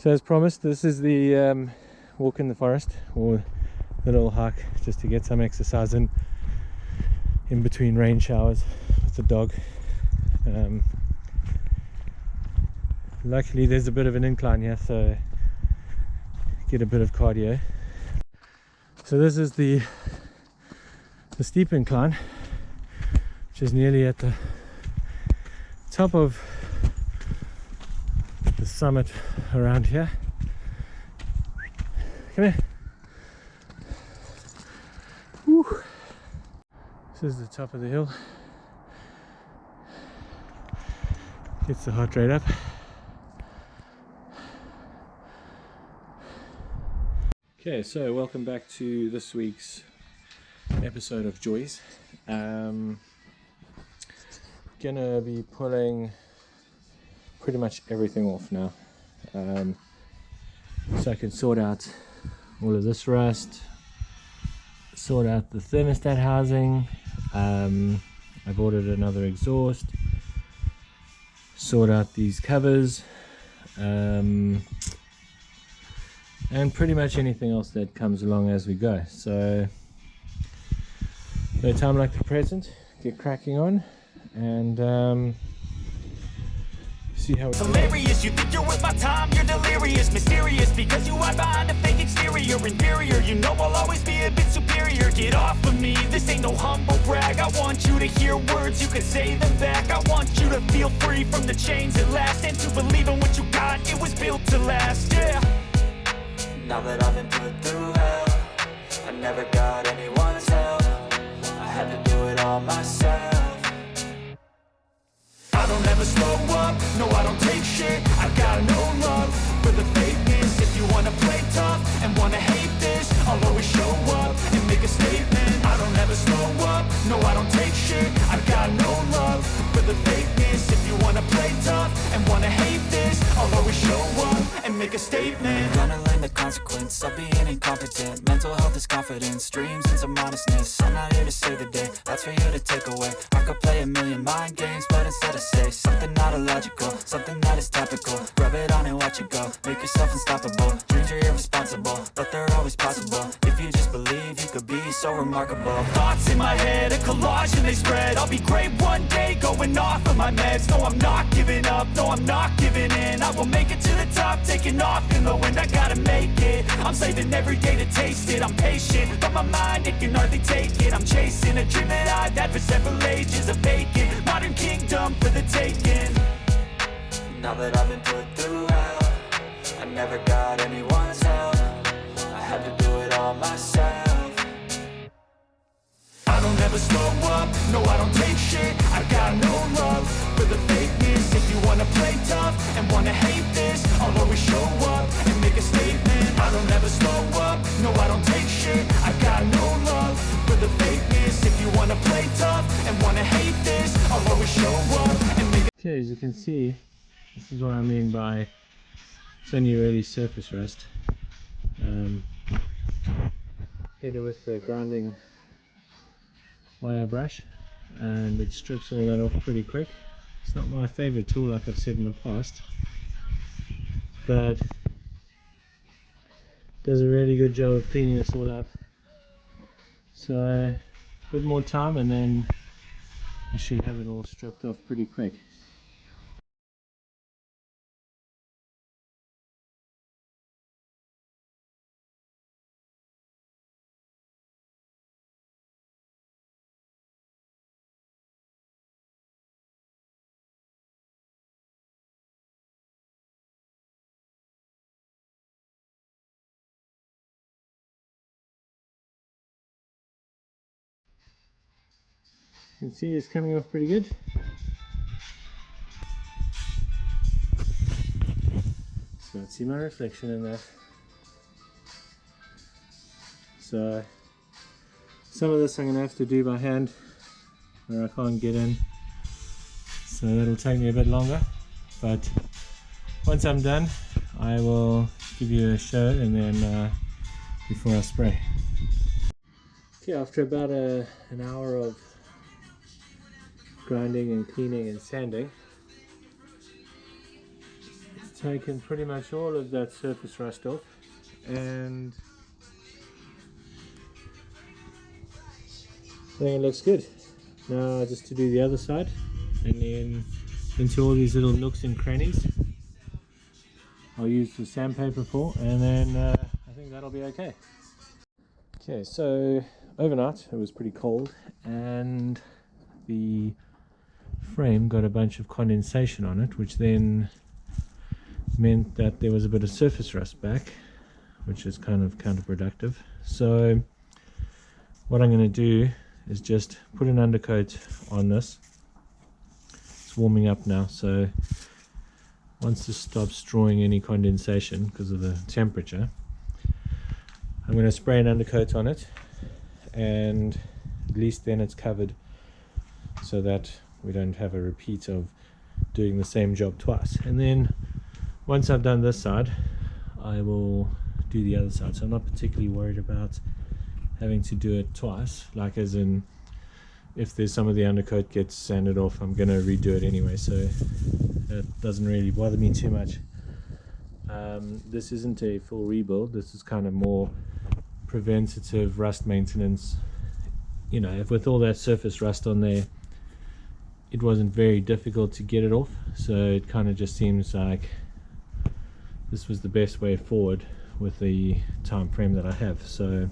So as promised, this is the walk in the forest, or the little hike, just to get some exercise in between rain showers with the dog. Luckily there's a bit of an incline here, so get a bit of cardio. So this is the steep incline, which is nearly at the top of the summit around here. Come here. Woo. This is the top of the hill. Gets the heart rate up. Okay, so welcome back to this week's episode of Joys. Gonna be pulling pretty much everything off now, so I can sort out all of this rust, sort out the thermostat housing. I've ordered another exhaust, sort out these covers, and pretty much anything else that comes along as we go. So no time like the present, get cracking on and see how it's hilarious. You think you're worth my time, you're delirious, mysterious, because you hide behind a fake exterior. Inferior, you know I'll always be a bit superior. Get off of me, this ain't no humble brag. I want you to hear words, you can say them back. I want you to feel free from the chains at last, and to believe in what you got, it was built to last, yeah. Now that I've been put through hell, I never got anyone's help. I had to do it all myself. I don't ever slow up, no I don't take shit. I got no love for the fakeness. If you wanna play tough and wanna hate this, I'll always show up and make a statement. I don't ever slow up, no I don't take shit. I got no love for the fakeness. If you wanna play tough and wanna hate this, I'll always show up and make a statement. Gonna learn the consequence of being incompetent. Mental health is confidence, dreams and some honestness. I'm not here to save the day, that's for you to take away. I could play a million mind games, but instead I say something not illogical, something that is topical. Rub it on and watch it go, make yourself unstoppable. Dreams are irresponsible, but they're always possible. If you just believe, you could be so remarkable. Thoughts in my head, a collage and they spread. I'll be great one day, going off of my meds. No, I'm not giving up, no, I'm not giving in. I will make it to the top, taking off in the wind. I gotta make it, I'm saving every day to taste it. I'm patient, but my mind, it can hardly take it. I'm chasing a dream that I've had for several ages. A vacant, modern kingdom for the taking. Now that I've been put through hell, I never got anyone's help. I had to do it all myself. I don't ever slow up, no I don't take shit. I got no love for the fakeness. If you wanna play tough and wanna hate this, I'll always show up and make a statement. I don't ever slow up, no I don't take shit. I got no love for the fakeness. If you wanna play tough and wanna hate this, I'll always show up and make. Okay, as you can see, this is what I mean by it's only really surface rust. Hit it with the grinding wire brush and it strips all that off pretty quick. It's not my favorite tool, like I've said in the past, but does a really good job of cleaning this all up. So a bit more time and then you should have it all stripped off pretty quick. You can see it's coming off pretty good. So let's see my reflection in that. So some of this I'm going to have to do by hand where I can't get in, so that'll take me a bit longer, but once I'm done I will give you a show and then before I spray. Okay, after about an hour of grinding and cleaning and sanding, it's taken pretty much all of that surface rust off, and I think it looks good. Now just to do the other side, and then into all these little nooks and crannies I'll use the sandpaper for, and then I think that'll be okay. Okay, so overnight it was pretty cold, and the frame got a bunch of condensation on it, which then meant that there was a bit of surface rust back, which is kind of counterproductive. So what I'm going to do is just put an undercoat on this. It's warming up now, so once this stops drawing any condensation because of the temperature, I'm going to spray an undercoat on it, and at least then it's covered so that we don't have a repeat of doing the same job twice. And then once I've done this side, I will do the other side. So I'm not particularly worried about having to do it twice, like as in if there's some of the undercoat gets sanded off, I'm going to redo it anyway, so it doesn't really bother me too much. This isn't a full rebuild, this is kind of more preventative rust maintenance. You know, if with all that surface rust on there, it wasn't very difficult to get it off, so it kind of just seems like this was the best way forward with the time frame that I have. So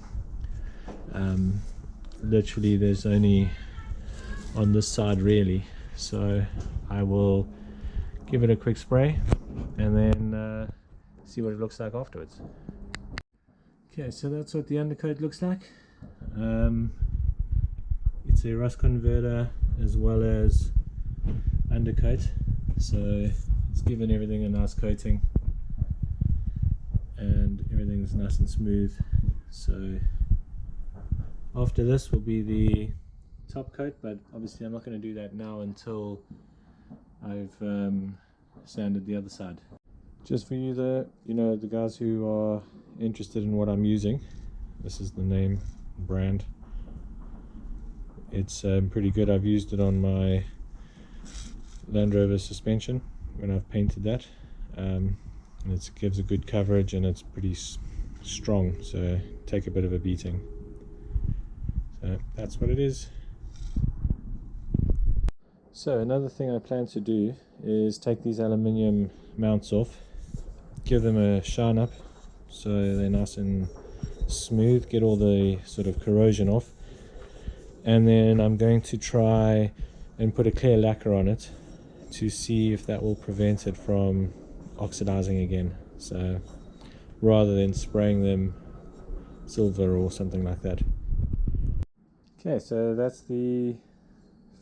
literally there's only on this side really, so I will give it a quick spray and then see what it looks like afterwards. Okay, so that's what the undercoat looks like. It's a rust converter as well as undercoat, so it's given everything a nice coating and everything's nice and smooth. So after this will be the top coat, but obviously I'm not going to do that now until I've sanded the other side. Just for you, the guys who are interested in what I'm using, this is the name brand. It's pretty good. I've used it on my Land Rover suspension when I've painted that. It gives a good coverage and it's pretty strong, so take a bit of a beating. So that's what it is. So another thing I plan to do is take these aluminium mounts off, give them a shine up so they're nice and smooth, get all the sort of corrosion off, and then I'm going to try and put a clear lacquer on it to see if that will prevent it from oxidizing again. So rather than spraying them silver or something like that. Okay, so that's the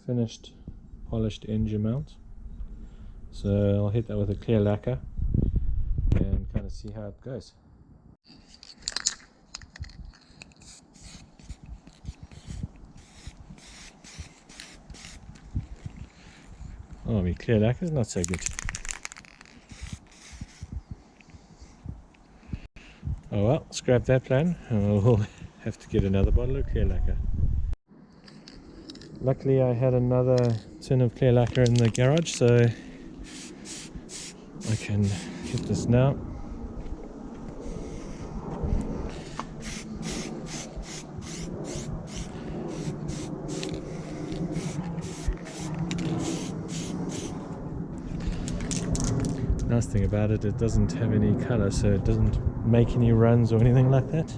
finished polished engine mount. So I'll hit that with a clear lacquer and kind of see how it goes. Oh, I mean, clear lacquer is not so good. Oh well, scrap that plan and we'll have to get another bottle of clear lacquer. Luckily I had another tin of clear lacquer in the garage, so I can hit this now. Nice thing about it, it doesn't have any color, so it doesn't make any runs or anything like that.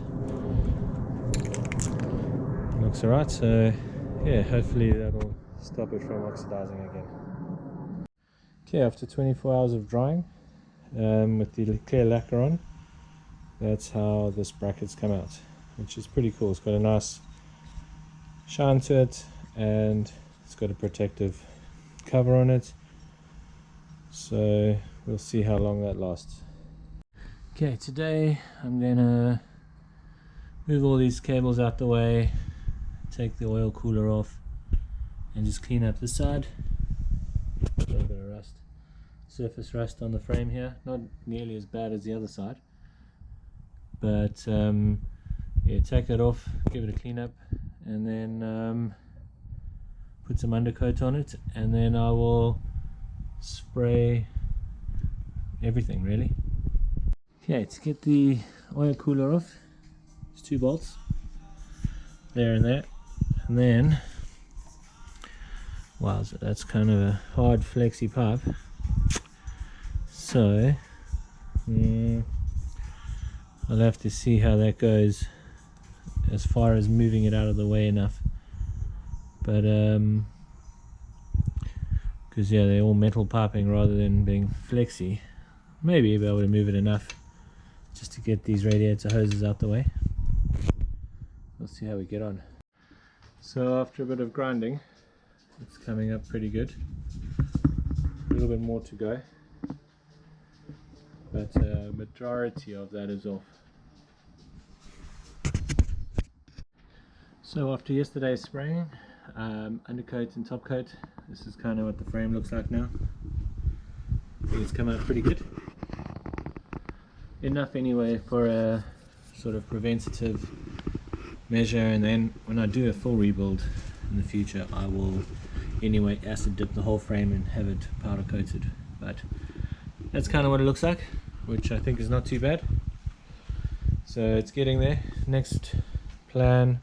Looks alright, so yeah, hopefully that'll stop it from oxidizing again. Okay, after 24 hours of drying with the clear lacquer on, that's how this bracket's come out, which is pretty cool. It's got a nice shine to it and it's got a protective cover on it, so we'll see how long that lasts. Okay, today I'm gonna move all these cables out the way, take the oil cooler off and just clean up this side. A little bit of rust, surface rust on the frame here, not nearly as bad as the other side, but yeah, take that off, give it a clean up and then put some undercoat on it, and then I will spray everything really. Okay, to get the oil cooler off, there's 2 bolts there and there, and then wow, so that's kind of a hard flexy pipe, so I'll have to see how that goes as far as moving it out of the way enough, but because yeah, they're all metal piping rather than being flexi. Maybe be able to move it enough just to get these radiator hoses out the way. We'll see how we get on. So after a bit of grinding, it's coming up pretty good. A little bit more to go, but majority of that is off. So after yesterday's spraying, undercoat and top coat, this is kind of what the frame looks like now. I think it's come out pretty good. Enough anyway for a sort of preventative measure, and then when I do a full rebuild in the future, I will anyway acid dip the whole frame and have it powder coated. But that's kind of what it looks like, which I think is not too bad. So it's getting there. Next plan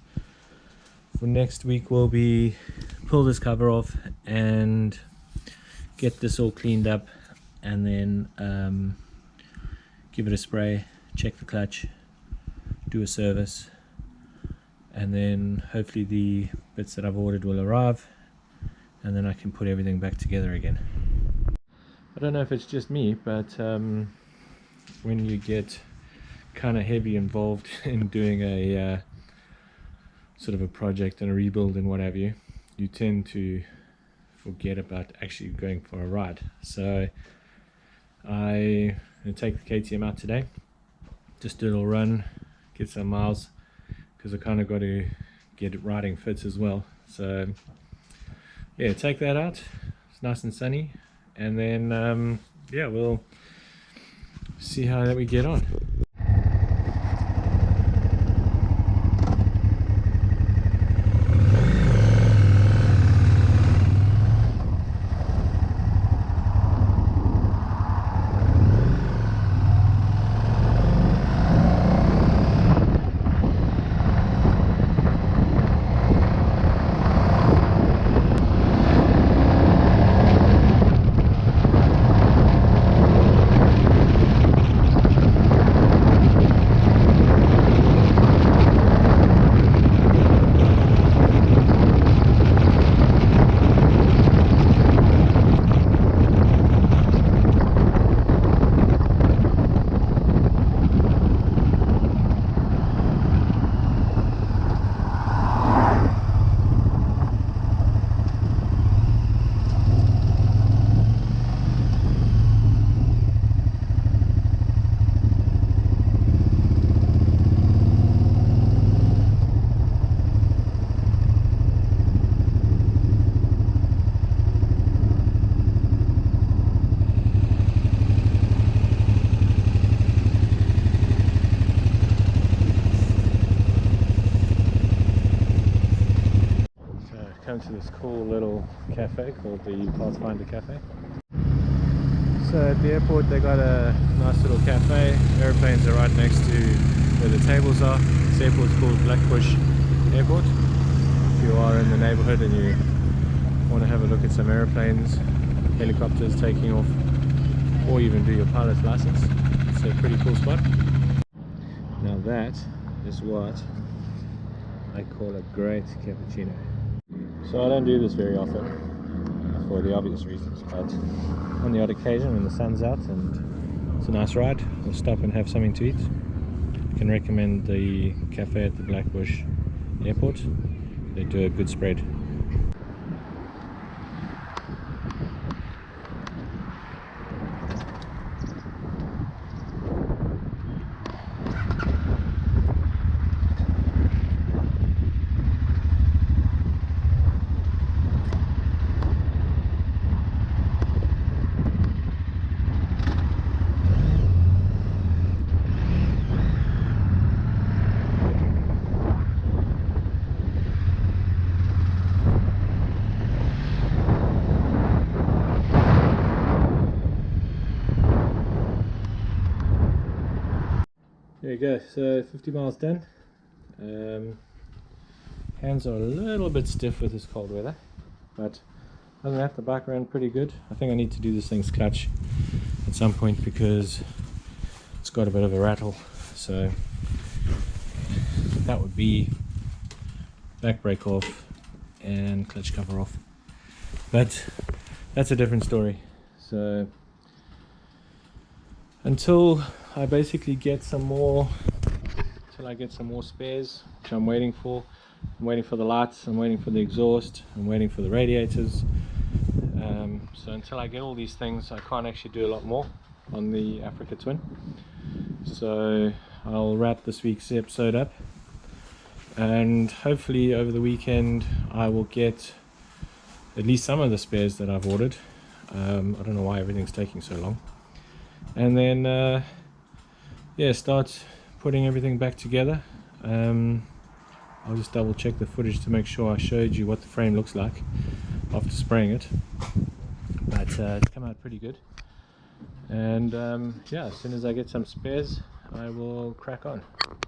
for next week will be pull this cover off and get this all cleaned up, and then give it a spray, check the clutch, do a service, and then hopefully the bits that I've ordered will arrive, and then I can put everything back together again. I don't know if it's just me, but when you get kind of heavy involved in doing a sort of a project and a rebuild and what have you, you tend to forget about actually going for a ride. So I take the KTM out today, just do a little run, get some miles, because I kind of got to get it riding fit as well. So yeah, take that out, it's nice and sunny, and then yeah, we'll see how that we get on. Come to this cool little cafe called the Pathfinder Cafe. So at the airport they got a nice little cafe. Airplanes are right next to where the tables are. This airport's called Blackbush Airport. If you are in the neighborhood and you want to have a look at some airplanes, helicopters taking off, or even do your pilot's license, it's a pretty cool spot. Now that is what I call a great cappuccino. So I don't do this very often for the obvious reasons, but on the odd occasion when the sun's out and it's a nice ride, we'll stop and have something to eat. I can recommend the cafe at the Blackbush Airport. They do a good spread. There you go, so 50 miles done. Hands are a little bit stiff with this cold weather, but other than that, the bike ran pretty good. I think I need to do this thing's clutch at some point because it's got a bit of a rattle, so that would be back brake off and clutch cover off, but that's a different story. So until I basically get some more spares, which I'm waiting for. I'm waiting for the lights, I'm waiting for the exhaust, I'm waiting for the radiators. So until I get all these things, I can't actually do a lot more on the Africa Twin. So I'll wrap this week's episode up, and hopefully over the weekend I will get at least some of the spares that I've ordered. I don't know why everything's taking so long. And then yeah, start putting everything back together. I'll just double check the footage to make sure I showed you what the frame looks like after spraying it, but it's come out pretty good. And yeah, as soon as I get some spares, I will crack on.